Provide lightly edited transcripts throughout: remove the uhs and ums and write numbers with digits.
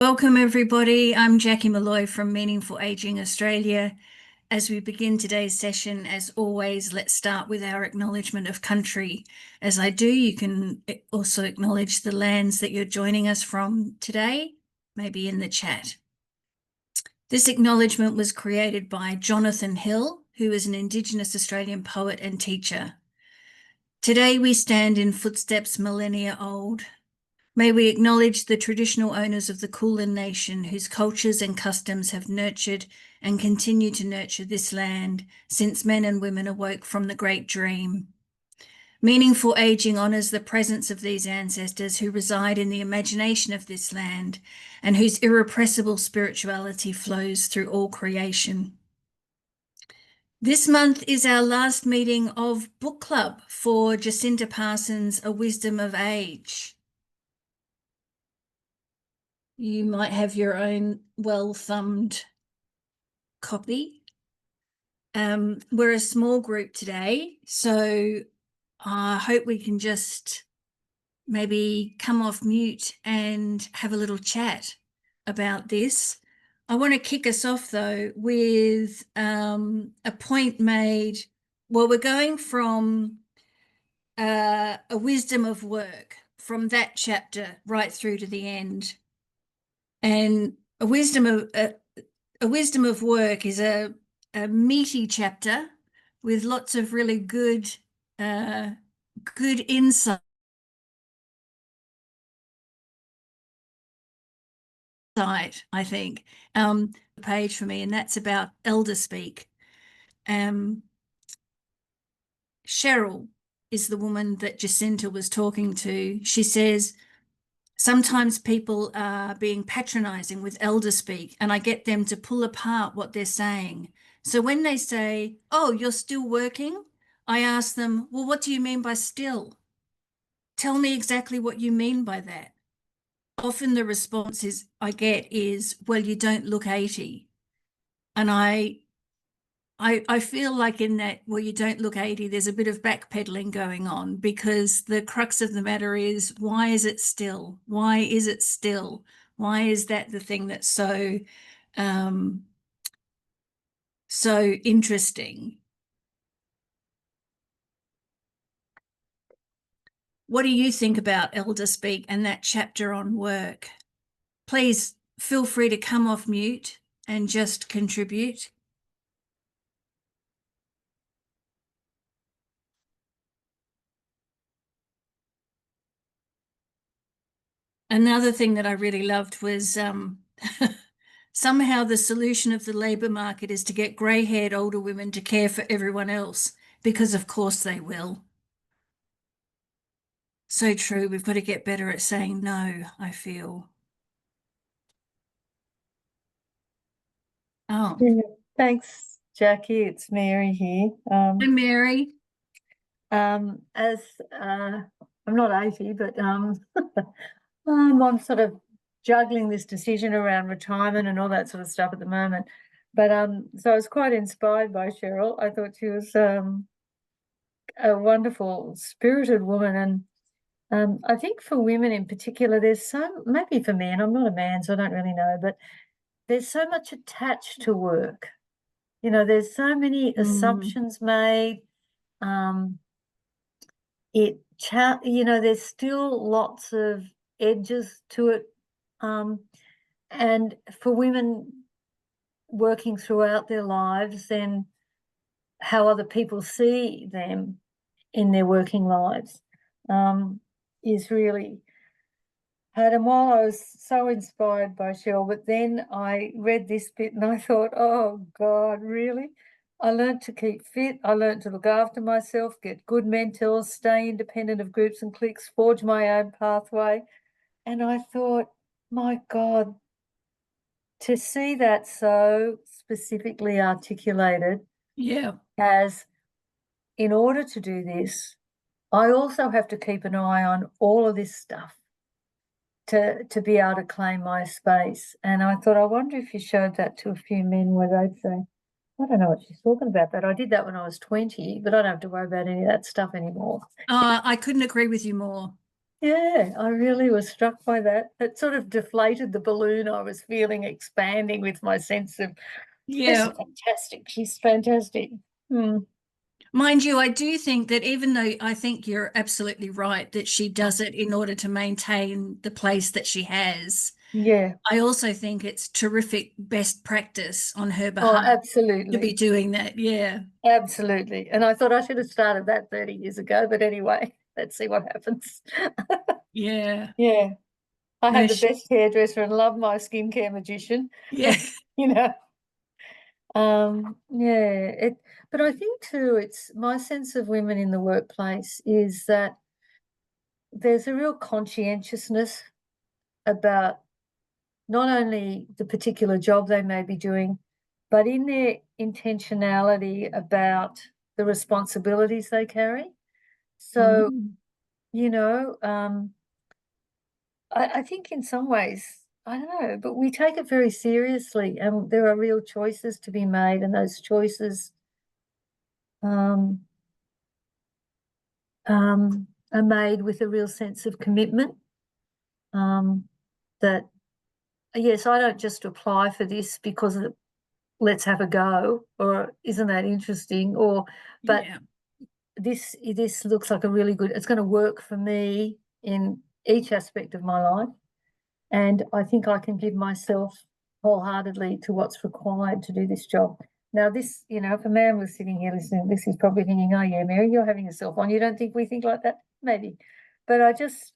Welcome, everybody. I'm Jackie Malloy from Meaningful Aging Australia. As we begin today's session, as always, let's start with our acknowledgement of country. As I do, you can also acknowledge the lands that you're joining us from today, maybe in the chat. This acknowledgement was created by Jonathan Hill, who is an Indigenous Australian poet and teacher. Today, we stand in footsteps millennia old. May we acknowledge the traditional owners of the Kulin Nation, whose cultures and customs have nurtured and continue to nurture this land since men and women awoke from the great dream. Meaningful Aging honours the presence of these ancestors who reside in the imagination of this land and whose irrepressible spirituality flows through all creation. This month is our last meeting of Book Club for Jacinta Parsons' A Wisdom of Age. You might have your own well-thumbed copy. We're a small group today, so I hope we can just maybe come off mute and have a little chat about this. I want to kick us off, though, with a point made. Well, we're going from A Wisdom of Work, from that chapter right through to the end. And a wisdom of work is a meaty chapter with lots of really good insight, I think. Page for me, and that's about elder speak. Cheryl is the woman that Jacinta was talking to. She says, sometimes people are being patronizing with elder speak, and I get them to pull apart what they're saying. So when they say, "Oh, you're still working," I ask them, "Well, what do you mean by still? Tell me exactly what you mean by that." Often the response I get is, "Well, you don't look 80." And I feel like in that, "Well, you don't look 80, there's a bit of backpedaling going on, because the crux of the matter is, why is it still? Why is it still? Why is that the thing that's so interesting? What do you think about elder speak and that chapter on work? Please feel free to come off mute and just contribute. Another thing that I really loved was somehow the solution of the labour market is to get grey-haired older women to care for everyone else, because of course they will. So true. We've got to get better at saying no, I feel. Oh, Yeah, thanks, Jackie. It's Mary here. hi, Mary. As I'm not 80, but I'm sort of juggling this decision around retirement and all that sort of stuff at the moment. But so I was quite inspired by Cheryl. I thought she was a wonderful, spirited woman, and I think for women in particular, maybe for men. I'm not a man, so I don't really know, but there's so much attached to work. There's so many assumptions made. There's still lots of edges to it. And for women working throughout their lives, then how other people see them in their working lives is really hard. And while I was so inspired by Cheryl, but then I read this bit and I thought, oh God, really? I learned to keep fit. I learned to look after myself, get good mentors, stay independent of groups and cliques, forge my own pathway. And I thought, my God, to see that so specifically articulated Yeah. as, in order to do this, I also have to keep an eye on all of this stuff to be able to claim my space. And I thought, I wonder if you showed that to a few men where they'd say, I don't know what she's talking about. That I did that when I was 20, but I don't have to worry about any of that stuff anymore. I couldn't agree with you more. Yeah, I really was struck by that. It sort of deflated the balloon I was feeling expanding with my sense of, this is Yeah. fantastic. She's fantastic. Mm, Mind you, I do think that even though I think you're absolutely right that she does it in order to maintain the place that she has, yeah. I also think it's terrific best practice on her Oh, behalf to be absolutely. doing that. Yeah. Absolutely. And I thought I should have started that 30 years ago. But anyway, let's see what happens. Yeah. Yeah. I No, had the best hairdresser and love my skincare magician. yeah. And, yeah, but I think too, it's my sense of women in the workplace is that there's a real conscientiousness about not only the particular job they may be doing, but in their intentionality about the responsibilities they carry. So, Mm. you know, I think in some ways, I don't know, but we take it very seriously, and there are real choices to be made, and those choices um, are made with a real sense of commitment. That yes, I don't just apply for this because let's have a go, or isn't that interesting, or but Yeah. this looks like a really good. It's going to work for me in each aspect of my life. And I think I can give myself wholeheartedly to what's required to do this job. Now, this, if a man was sitting here listening, this is probably thinking, oh, yeah, Mary, you're having yourself on. You don't think we think like that? Maybe. But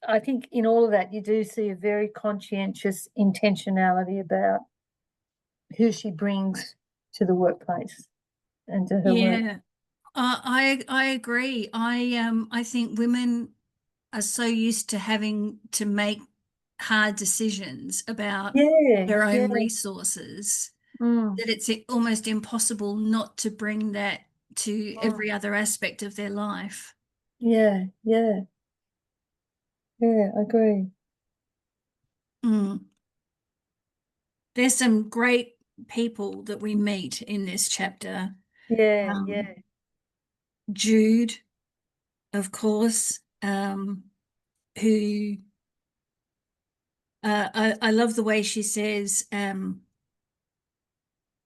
I think in all of that, you do see a very conscientious intentionality about who she brings to the workplace and to her work. Yeah. I agree. I think women are so used to having to make hard decisions about Yeah, their yeah, own resources mm, that it's almost impossible not to bring that to mm, every other aspect of their life. yeah, yeah, yeah, I agree. Mm. There's some great people that we meet in this chapter. Yeah, Um, yeah, Jude, of course, who I love the way she says,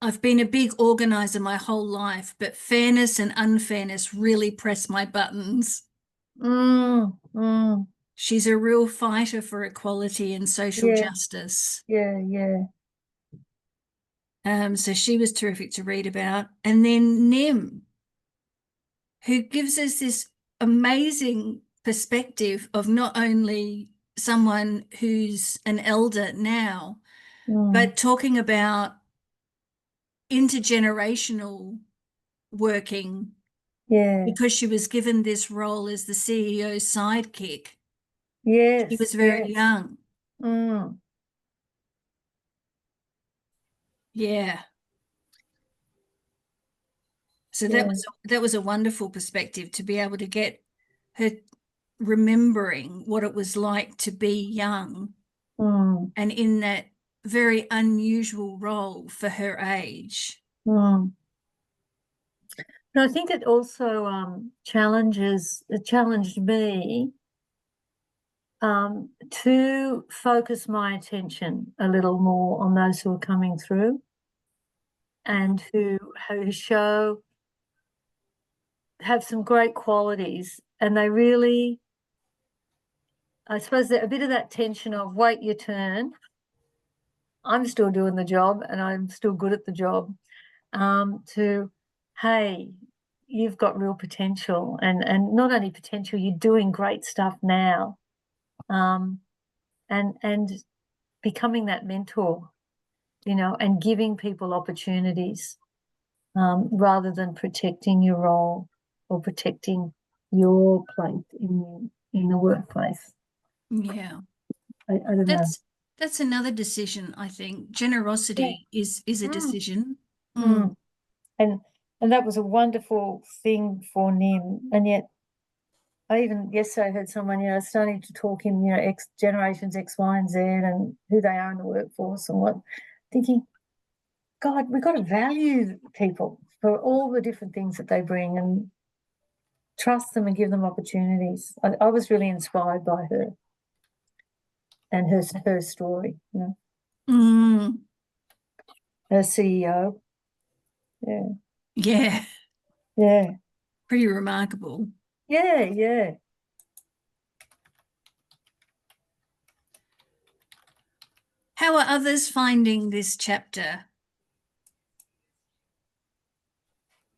I've been a big organizer my whole life, but fairness and unfairness really press my buttons. mm, She's a real fighter for equality and social yeah, justice. yeah, yeah. So she was terrific to read about. And then Nim, who gives us this amazing perspective of not only someone who's an elder now, Mm, but talking about intergenerational working yeah. because she was given this role as the CEO's sidekick. She Yes, was very yes. young. Mm, Yeah. So yeah. that was a wonderful perspective to be able to get her remembering what it was like to be young Mm, and in that very unusual role for her age. mm. But I think it also it challenged me to focus my attention a little more on those who are coming through and who show have some great qualities, and they really, I suppose, that a bit of that tension of wait your turn. I'm still doing the job and I'm still good at the job. To hey, you've got real potential, and not only potential, you're doing great stuff now. Um, and becoming that mentor, and giving people opportunities, rather than protecting your role or protecting your place in the workplace. Yeah. I don't know. That's another decision, I think. Yeah. Generosity is a Mm, decision. Mm. mm. And and that was a wonderful thing for Nim. And yet I even yesterday heard someone, starting to talk in, X generations X, Y, and Z and who they are in the workforce and what, thinking, God, we've got to value people for all the different things that they bring and trust them and give them opportunities. I was really inspired by her. and her story, you know, Mm, her CEO. Yeah, yeah, yeah, pretty remarkable. yeah, yeah. How are others finding this chapter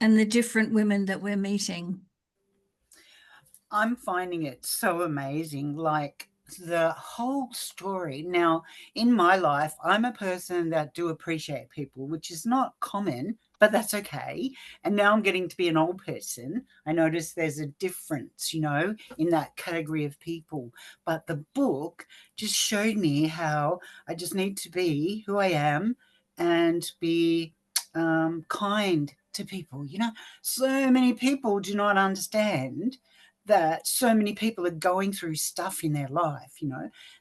and the different women that we're meeting? I'm finding it so amazing. Like the whole story. Now, in my life, I'm a person that do appreciate people, which is not common, but that's okay. And now I'm getting to be an old person. I notice there's a difference, in that category of people. But the book just showed me how I just need to be who I am and be kind to people. So many people do not understand that so many people are going through stuff in their life.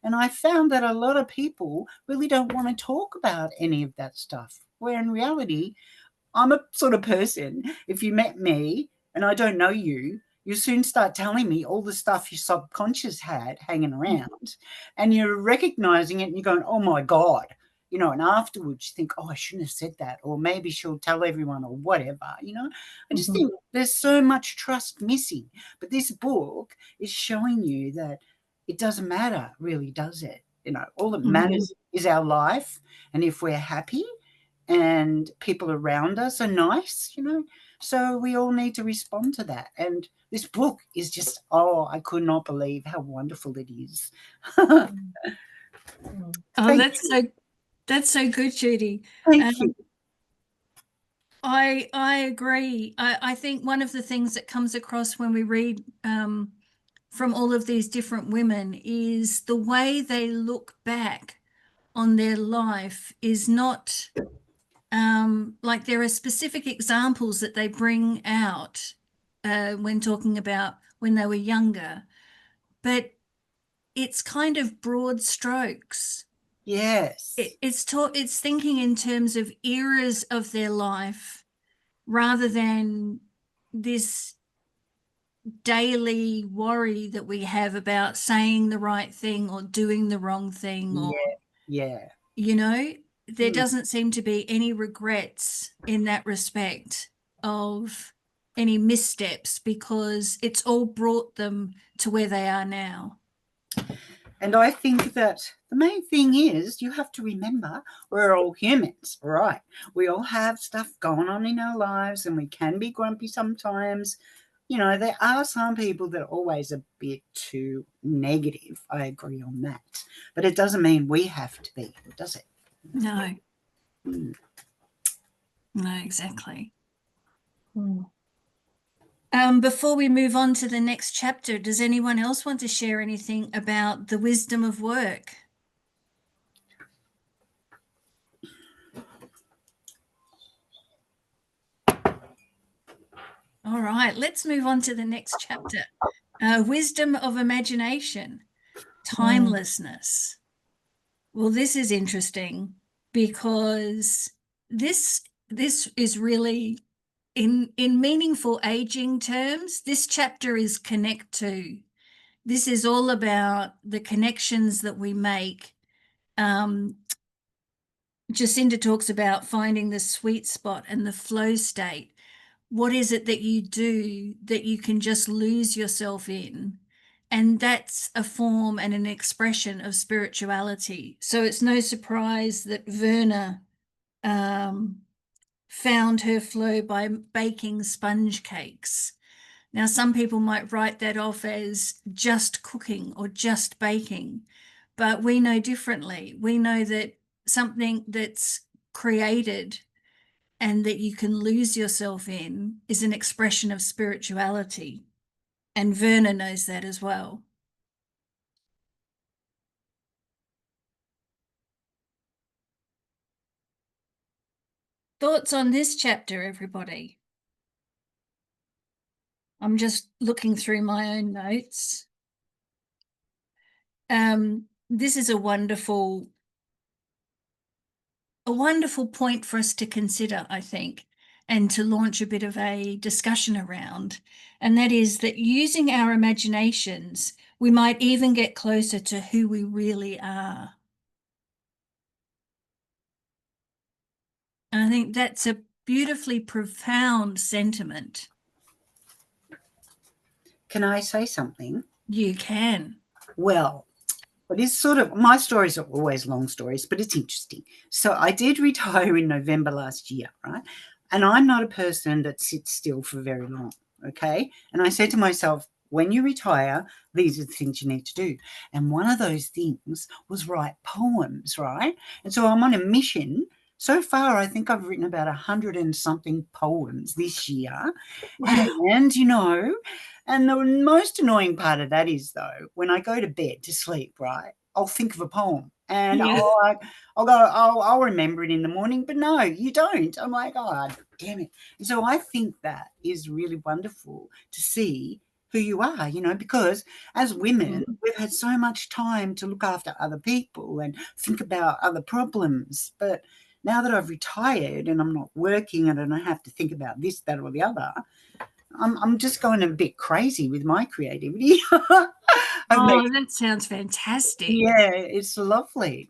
And I found that a lot of people really don't want to talk about any of that stuff, where in reality, I'm a sort of person, if you met me and I don't know you soon start telling me all the stuff your subconscious had hanging around, and you're recognizing it and you're going, oh my God. And afterwards you think, oh, I shouldn't have said that, or maybe she'll tell everyone, or whatever. I just Mhm. think there's so much trust missing. But this book is showing you that it doesn't matter, really, does it? All that Mhm. matters is our life. And if we're happy and people around us are nice. So we all need to respond to that. And this book is just, oh, I could not believe how wonderful it is. Mm, mm, Oh, Thank that's you. so good, Judy. Thank Um, you. I agree. I think one of the things that comes across when we read from all of these different women is the way they look back on their life is not like there are specific examples that they bring out when talking about when they were younger, but it's kind of broad strokes. Yes. It's thinking in terms of eras of their life rather than this daily worry that we have about saying the right thing or doing the wrong thing, or Yeah. Yeah. you know there Mm. doesn't seem to be any regrets in that respect of any missteps because it's all brought them to where they are now. And I think that the main thing is you have to remember we're all humans, right? We all have stuff going on in our lives and we can be grumpy sometimes. There are some people that are always a bit too negative. I agree on that. But it doesn't mean we have to be, does it? No, Mm. no, exactly. mm. Before we move on to the next chapter, does anyone else want to share anything about the wisdom of work? All right, let's move on to the next chapter. Wisdom of imagination, Mm, timelessness. Well, this is interesting because this is really in meaningful aging terms, this chapter is connect to. This is all about the connections that we make. Um, Jacinta talks about finding the sweet spot and the flow state. What is it that you do that you can just lose yourself in? And that's a form and an expression of spirituality. So it's no surprise that Verna um, found her flow by baking sponge cakes. Now, some people might write that off as just cooking or just baking, but we know differently. We know that something that's created and that you can lose yourself in is an expression of spirituality. And Verna knows that as well. Thoughts on this chapter, everybody? I'm just looking through my own notes. This is a wonderful point for us to consider, I think. and to launch a bit of a discussion around. And that is that using our imaginations, we might even get closer to who we really are. And I think that's a beautifully profound sentiment. Can I say something? You can. Well, it is sort of, my stories are always long stories, but it's interesting. So I did retire in November last year, right? And I'm not a person that sits still for very long, okay? And I said to myself, when you retire, these are the things you need to do. And one of those things was write poems, right? And so I'm on a mission. So far, I think I've written about 100 and something poems this year. Wow. And, you know, and the most annoying part of that is, though, when I go to bed to sleep, right, I'll think of a poem and Yeah. I'll remember it in the morning. But no, you don't. I'm like, oh, damn it. And so I think that is really wonderful to see who you are, you know, because as women, we've had so much time to look after other people and think about other problems. But now that I've retired and I'm not working and I don't have to think about this, that, or the other, I'm just going a bit crazy with my creativity. Oh, that sounds fantastic. Yeah, it's lovely.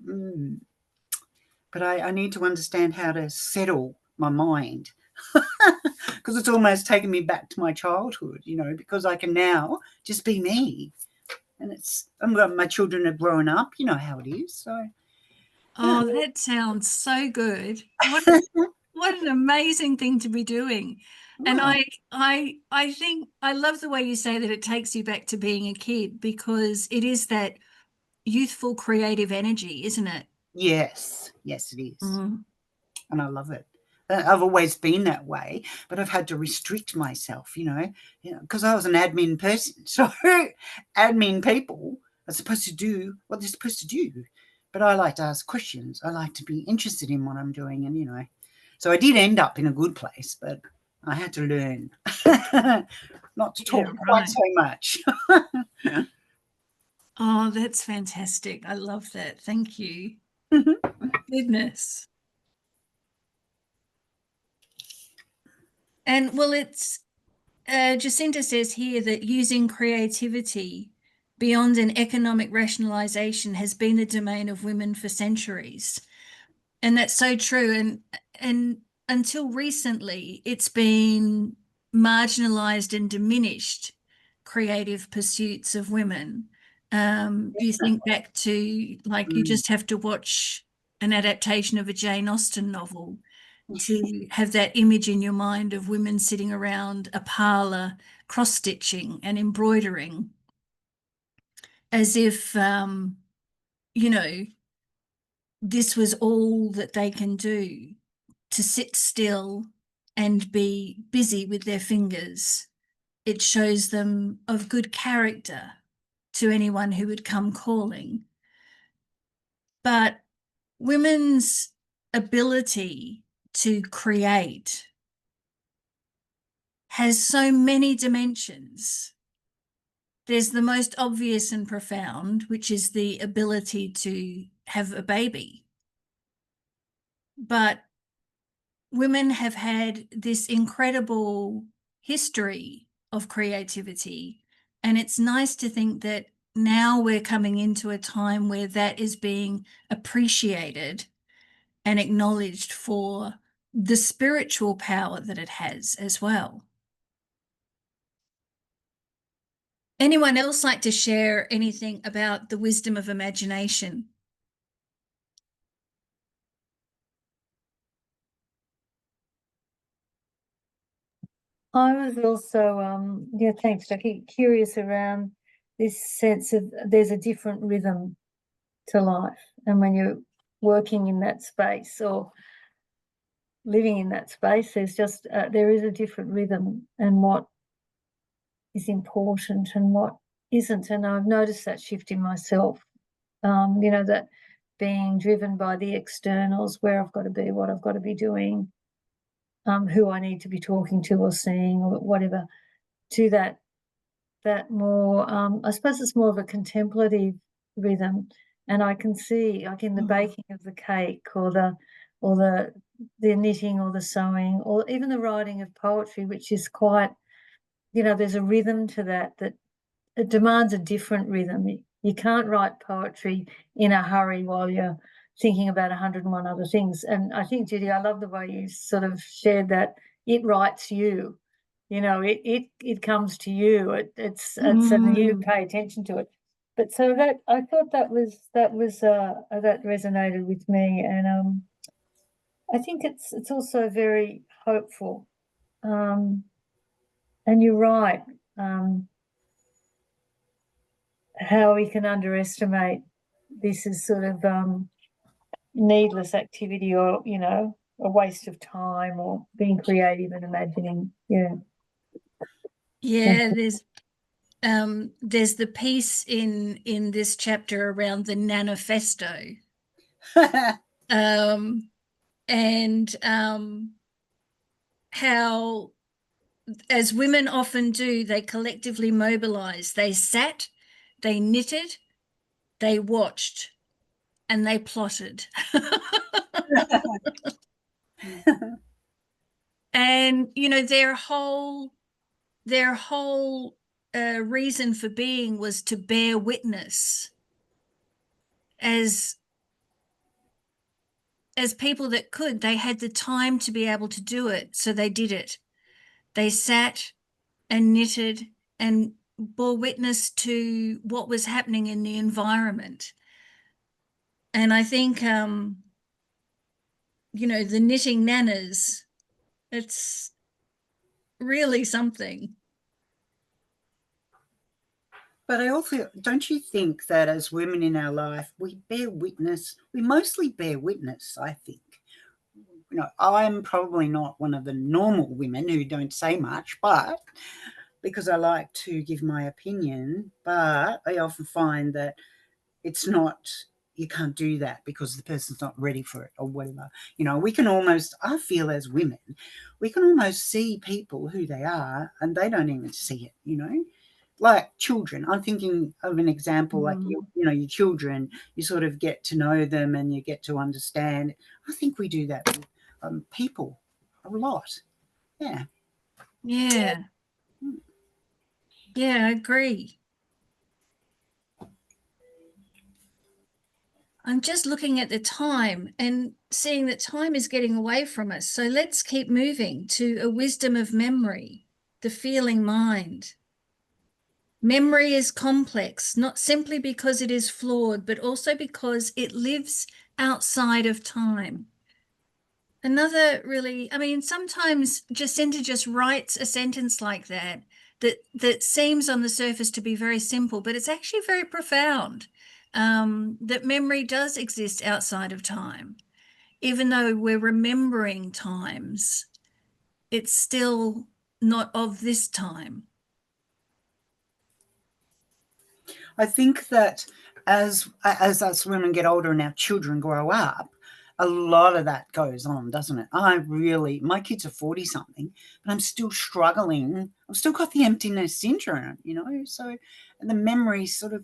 But I need to understand how to settle my mind because it's almost taken me back to my childhood, you know, because I can now just be me. And my children are growing up, you know how it is. So, Oh, that sounds so good. What an amazing thing to be doing. And oh, I think I love the way you say that it takes you back to being a kid, because it is that youthful creative energy, isn't it? yes, it is. Mm. And I love it. I've always been that way, but I've had to restrict myself, you know, because I was an admin person. So admin people are supposed to do what they're supposed to do. But I like to ask questions. I like to be interested in what I'm doing. And, you know, so I did end up in a good place, but I had to learn not to Yeah, talk quite right. so much. Oh, that's fantastic. I love that. Thank you. Goodness. And well, it's Jacinta says here that using creativity beyond an economic rationalization has been the domain of women for centuries. And that's so true. And until recently, it's been marginalized and diminished creative pursuits of women. You think back to, like, you Mm. just have to watch an adaptation of a Jane Austen novel to have that image in your mind of women sitting around a parlor cross-stitching and embroidering as if, you know, this was all that they can do, to sit still and be busy with their fingers. It shows them of good character to anyone who would come calling. But women's ability to create has so many dimensions. There's the most obvious and profound, which is the ability to have a baby. But women have had this incredible history of creativity. And it's nice to think that now we're coming into a time where that is being appreciated and acknowledged for the spiritual power that it has as well. Anyone else like to share anything about the wisdom of imagination? I was also, yeah, thanks, Jackie, curious around this sense of there's a different rhythm to life. And when you're working in that space or living in that space, there is a different rhythm and what is important and what isn't. And I've noticed that shift in myself, that being driven by the externals, where I've got to be, what I've got to be doing, who I need to be talking to or seeing or whatever, to that more, I suppose it's more of a contemplative rhythm. And I can see, like in the baking of the cake or the or the knitting or the sewing, or even the writing of poetry, which is quite, there's a rhythm to that it demands a different rhythm. You can't write poetry in a hurry while you're thinking about 101 other things. And I think, Judy, I love the way you sort of shared that it writes you. It comes to you. It's and you pay attention to it. But so that I thought that resonated with me, and I think it's also very hopeful. And you're right. How we can underestimate this as sort of needless activity, or a waste of time, or being creative and imagining. Yeah, there's the piece in this chapter around the manifesto, and how, as women often do, they collectively mobilized. They sat, they knitted, they watched, and they plotted. And their whole reason for being was to bear witness as people that could. They had the time to be able to do it, so they did it. They sat and knitted and bore witness to what was happening in the environment. And I think the knitting nanas, it's really something. But I also, don't you think that as women in our life, we mostly bear witness, I think. I'm probably not one of the normal women who don't say much, but because I like to give my opinion, but I often find that it's not, you can't do that because the person's not ready for it or whatever. We can almost, I feel as women, we can almost see people who they are and they don't even see it, like children. I'm thinking of an example, like your children, you sort of get to know them and you get to understand. I think we do that with people a lot. Yeah. Yeah. Yeah, I agree. I'm just looking at the time and seeing that time is getting away from us. So let's keep moving to a wisdom of memory, the feeling mind. Memory is complex, not simply because it is flawed, but also because it lives outside of time. Another really, sometimes Jacinta just writes a sentence like that seems on the surface to be very simple, but it's actually very profound. That memory does exist outside of time. Even though we're remembering times, it's still not of this time. I think that as us women get older and our children grow up, a lot of that goes on, doesn't it? My kids are 40 something, but I'm still struggling. I've still got the emptiness syndrome, so, and the memories sort of,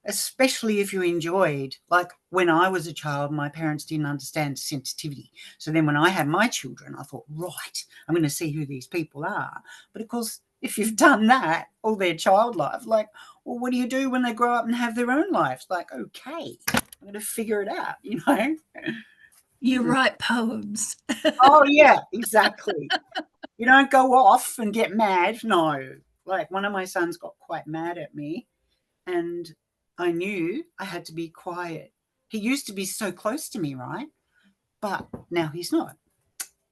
especially if you enjoyed, like when I was a child, my parents didn't understand sensitivity. So then when I had my children, I thought, right, I'm going to see who these people are. But of course, if you've done that all their child life, like, well, what do you do when they grow up and have their own lives? Like, okay, I'm going to figure it out, You write poems. Oh, yeah, exactly. You don't go off and get mad. No. Like one of my sons got quite mad at me, and I knew I had to be quiet. He used to be so close to me, right? But now he's not.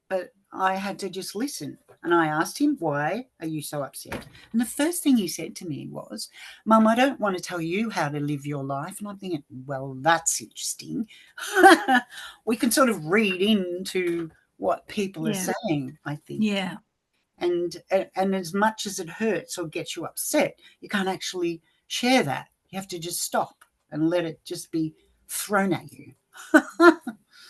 But I had to just listen. And I asked him, why are you so upset? And the first thing he said to me was, Mum, I don't want to tell you how to live your life. And I'm thinking, well, that's interesting. We can sort of read into what people are saying, I think. Yeah. And as much as it hurts or gets you upset, you can't actually share that. You have to just stop and let it just be thrown at you.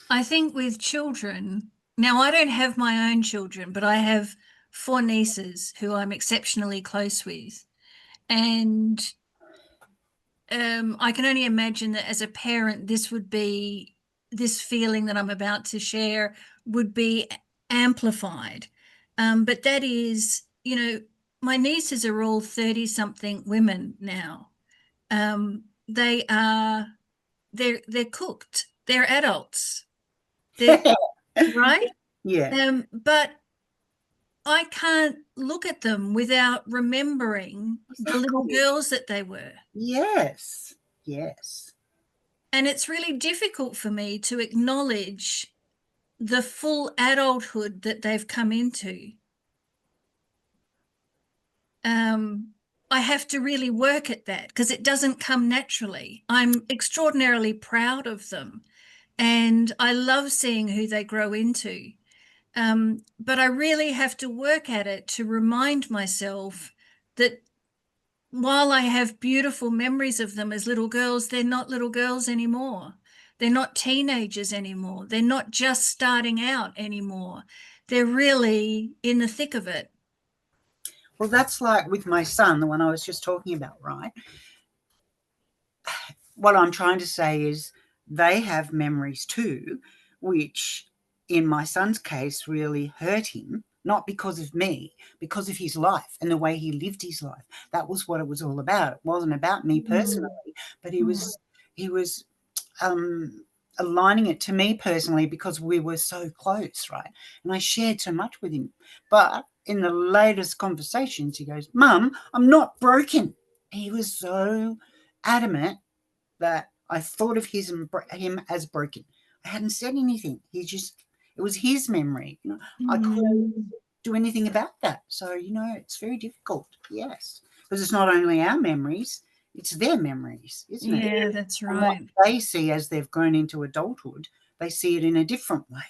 I think with children, now I don't have my own children, but I have 4 nieces who I'm exceptionally close with. And I can only imagine that as a parent, this would be this feeling that I'm about to share would be amplified. But that is, my nieces are all 30-something women now. They are, they're cooked. They're adults. They're right. Yeah. But I can't look at them without remembering the little Exactly. girls that they were. Yes. Yes. And it's really difficult for me to acknowledge the full adulthood that they've come into. I have to really work at that because it doesn't come naturally. I'm extraordinarily proud of them and I love seeing who they grow into. But I really have to work at it to remind myself that while I have beautiful memories of them as little girls, they're not little girls anymore. They're not teenagers anymore. They're not just starting out anymore. They're really in the thick of it. Well, that's like with my son, the one I was just talking about, right? What I'm trying to say is they have memories too, which in my son's case really hurt him, not because of me, because of his life and the way he lived his life. That was what it was all about. It wasn't about me personally, but he was aligning it to me personally because we were so close, right? And I shared so much with him. But in the latest conversations, he goes, "Mum, I'm not broken." He was so adamant that I thought of him as broken. I hadn't said anything. It was his memory. I couldn't do anything about that. So, it's very difficult. Yes. Because it's not only our memories, it's their memories, isn't it? Yeah, that's And what right. they see as they've grown into adulthood, they see it in a different way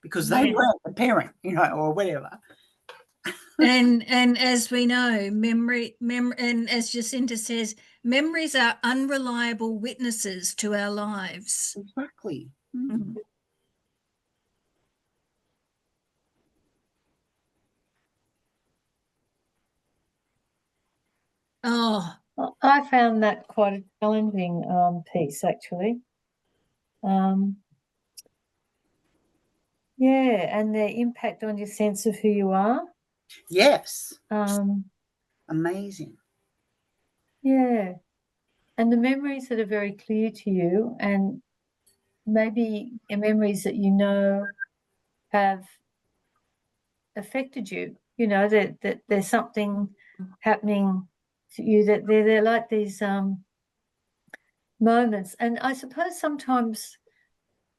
because they Yeah. weren't the parent, or whatever. And as we know, and as Jacinta says, memories are unreliable witnesses to our lives. Exactly. Mm. Oh, I found that quite a challenging piece, actually. Um, yeah, and the impact on your sense of who you are. Yes. Um, Amazing. yeah, and the memories that are very clear to you, and maybe memories that have affected you. That there's something happening to you, that they're like these moments. And I suppose sometimes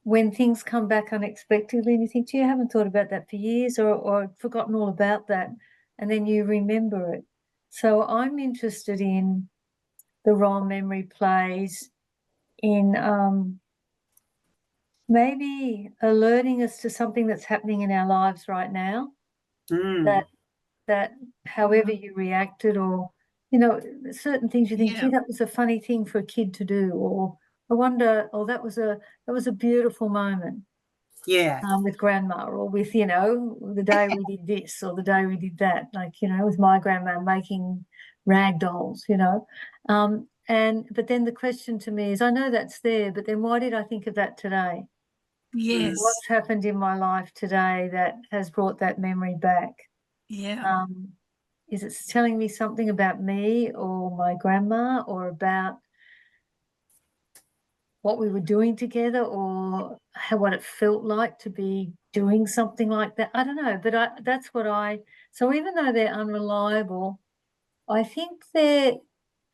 when things come back unexpectedly and you think, gee, I haven't thought about that for years, or forgotten all about that, and then you remember it. So I'm interested in the role memory plays in maybe alerting us to something that's happening in our lives right now, Mm. that however you reacted, or certain things you think, gee, yeah. that was a funny thing for a kid to do, or I wonder, or that was a beautiful moment Yeah. with grandma, or with the day we did this or the day we did that, like with my grandma making rag dolls. But then the question to me is, I know that's there, but then why did I think of that today? Mm. Yes. What's happened in my life today that has brought that memory back? Yeah. Is it telling me something about me or my grandma, or about what we were doing together, or what it felt like to be doing something like that? I don't know, but so even though they're unreliable, I think the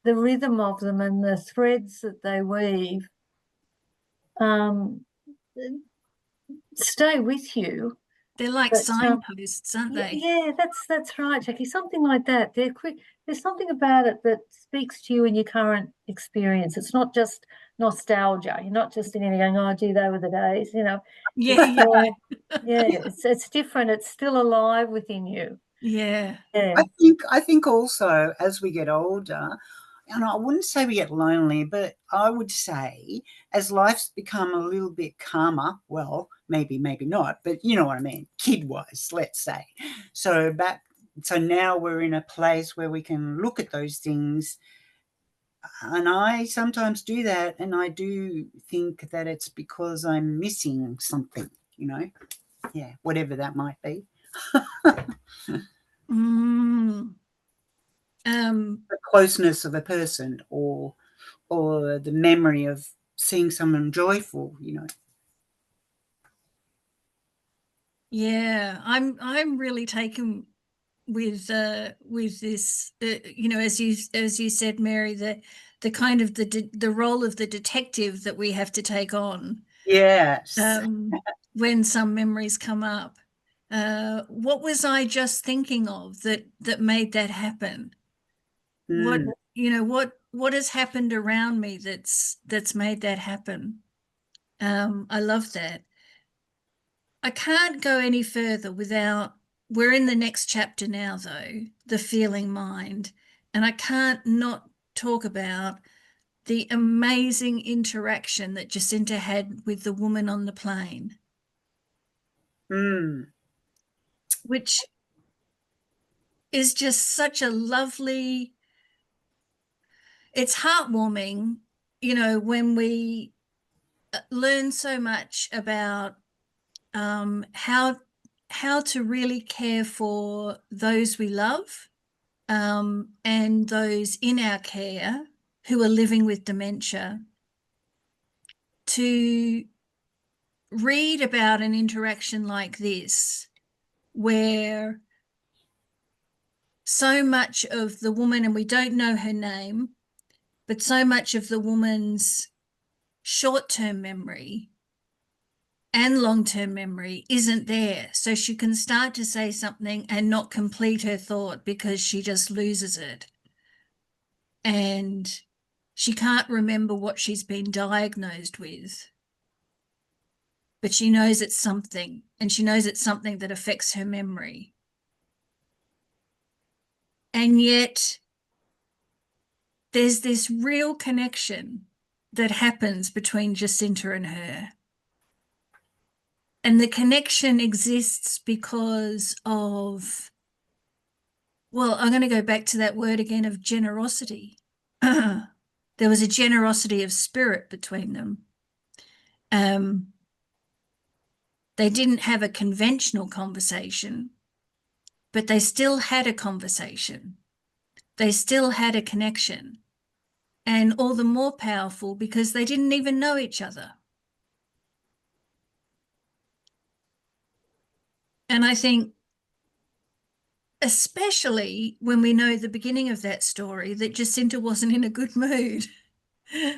rhythm of them and the threads that they weave um, stay with you. They're like But signposts, aren't they? yeah, that's right, Jackie. Something like that. They're quick. There's something about it that speaks to you in your current experience. It's not just nostalgia. You're not just sitting there going, "Oh, gee, they were the days." Yeah, It's yeah. yeah, it's different. It's still alive within you. Yeah. Yeah. I think also as we get older, and I wouldn't say we get lonely, but I would say as life's become a little bit calmer, well, maybe not, but you know what I mean, kid-wise, let's say. So now we're in a place where we can look at those things And I sometimes do that, and I do think that it's because I'm missing something, yeah, whatever that might be. Mm. The closeness of a person, or the memory of seeing someone joyful. Yeah, I'm really taken with this, as you said, Mary, the kind of the role of the detective that we have to take on Yes. when some memories come up. What was I just thinking of that made that happen? What Mm. what has happened around me that's made that happen? I love that. I can't go any further without, we're in the next chapter now, though, the feeling mind. And I can't not talk about the amazing interaction that Jacinta had with the woman on the plane, Mm. which is just such a lovely, it's heartwarming, when we learn so much about how to really care for those we love, and those in our care who are living with dementia, to read about an interaction like this, where so much of the woman, and we don't know her name, but so much of the woman's short-term memory and long-term memory isn't there. So she can start to say something and not complete her thought because she just loses it. And she can't remember what she's been diagnosed with, but she knows it's something, and she knows it's something that affects her memory. And yet there's this real connection that happens between Jacinta and her. And the connection exists because of, well, I'm going to go back to that word again, of generosity. There was a generosity of spirit between them. They didn't have a conventional conversation, but they still had a conversation. They still had a connection. And all the more powerful because they didn't even know each other. And I think, especially when we know the beginning of that story, that Jacinta wasn't in a good mood,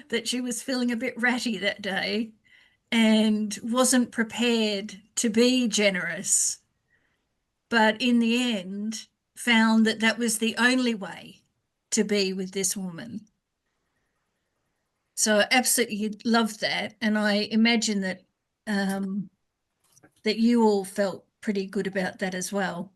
that she was feeling a bit ratty that day and wasn't prepared to be generous, but in the end found that that was the only way to be with this woman. So I absolutely loved that. And I imagine that that you all felt pretty good about that as well.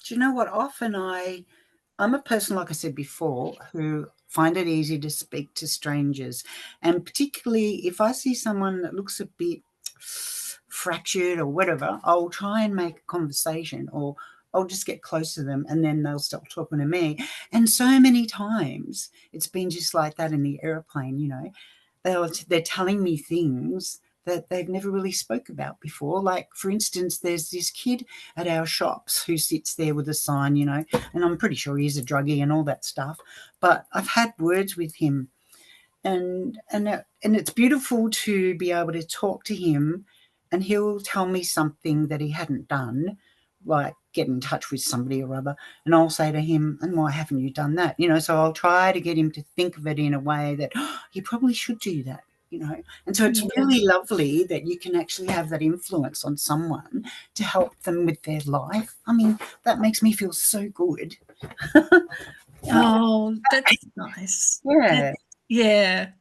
Do you know what? Often I'm a person, like I said before, who find it easy to speak to strangers. And particularly if I see someone that looks a bit fractured or whatever, I'll try and make a conversation, or I'll just get close to them, and then they'll stop talking to me. And so many times it's been just like that in the airplane. They're telling me things that they've never really spoke about before. Like, for instance, there's this kid at our shops who sits there with a sign, and I'm pretty sure he's a druggie and all that stuff. But I've had words with him, and it's beautiful to be able to talk to him, and he'll tell me something that he hadn't done, like get in touch with somebody or other, and I'll say to him, and why haven't you done that? So I'll try to get him to think of it in a way that, oh, you probably should do that. And so it's Yeah. really lovely that you can actually have that influence on someone to help them with their life. I mean, that makes me feel so good. Oh, that's nice. Yeah. Yeah.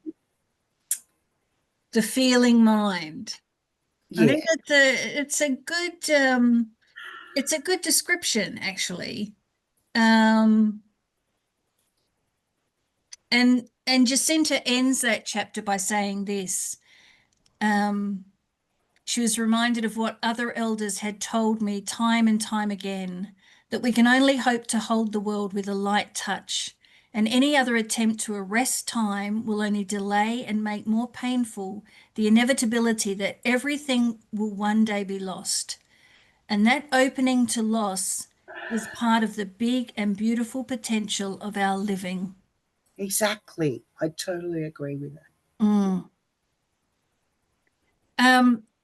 The feeling mind. I Yeah. think it's a good description, actually. Um, and Jacinta ends that chapter by saying this. She was reminded of what other elders had told me time and time again, that we can only hope to hold the world with a light touch, and any other attempt to arrest time will only delay and make more painful the inevitability that everything will one day be lost. And that opening to loss is part of the big and beautiful potential of our living. Exactly. I totally agree with that. Mm.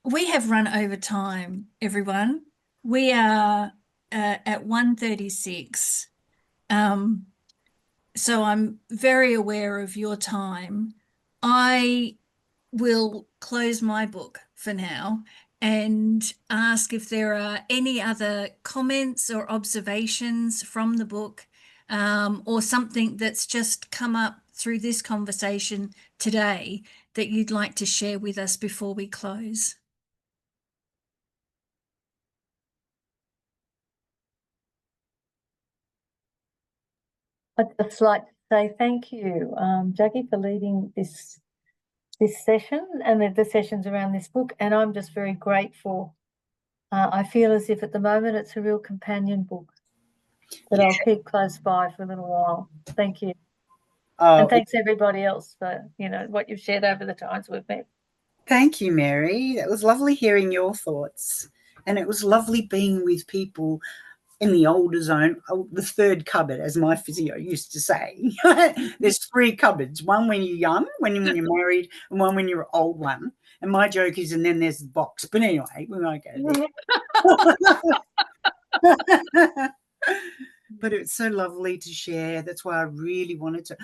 We have run over time, everyone. We are at 1:36. So I'm very aware of your time. I will close my book for now and ask if there are any other comments or observations from the book, or something that's just come up through this conversation today that you'd like to share with us before we close. I'd just like to say thank you, Jacquie, for leading this session and the sessions around this book. And I'm just very grateful. I feel as if at the moment it's a real companion book that I'll keep close by for a little while. Thank you. And thanks everybody else for, what you've shared over the times we've met. Thank you, Mary. That was lovely hearing your thoughts. And it was lovely being with people in the older zone, the third cupboard, as my physio used to say. There's 3 cupboards, one when you're young, when you're married, and one when you're an old one. And my joke is, and then there's the box. But anyway, we won't go there. But it's so lovely to share. That's why I really wanted to.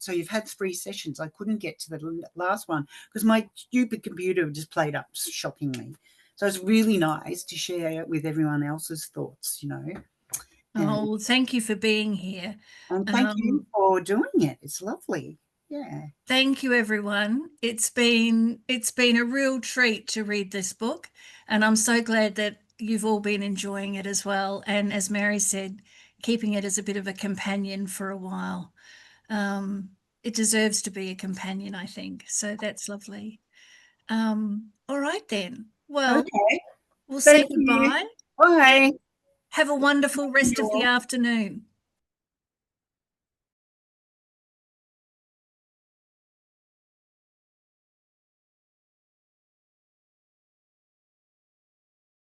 So you've had 3 sessions. I couldn't get to the last one because my stupid computer just played up shockingly. So it's really nice to share with everyone else's thoughts, Oh, thank you for being here. And thank you for doing it. It's lovely. Yeah. Thank you, everyone. It's been a real treat to read this book, and I'm so glad that you've all been enjoying it as well. And as Mary said, keeping it as a bit of a companion for a while. It deserves to be a companion, I think. So that's lovely. All right then. Well, okay. We'll say Thank you. goodbye. Bye. Have a wonderful rest of the afternoon.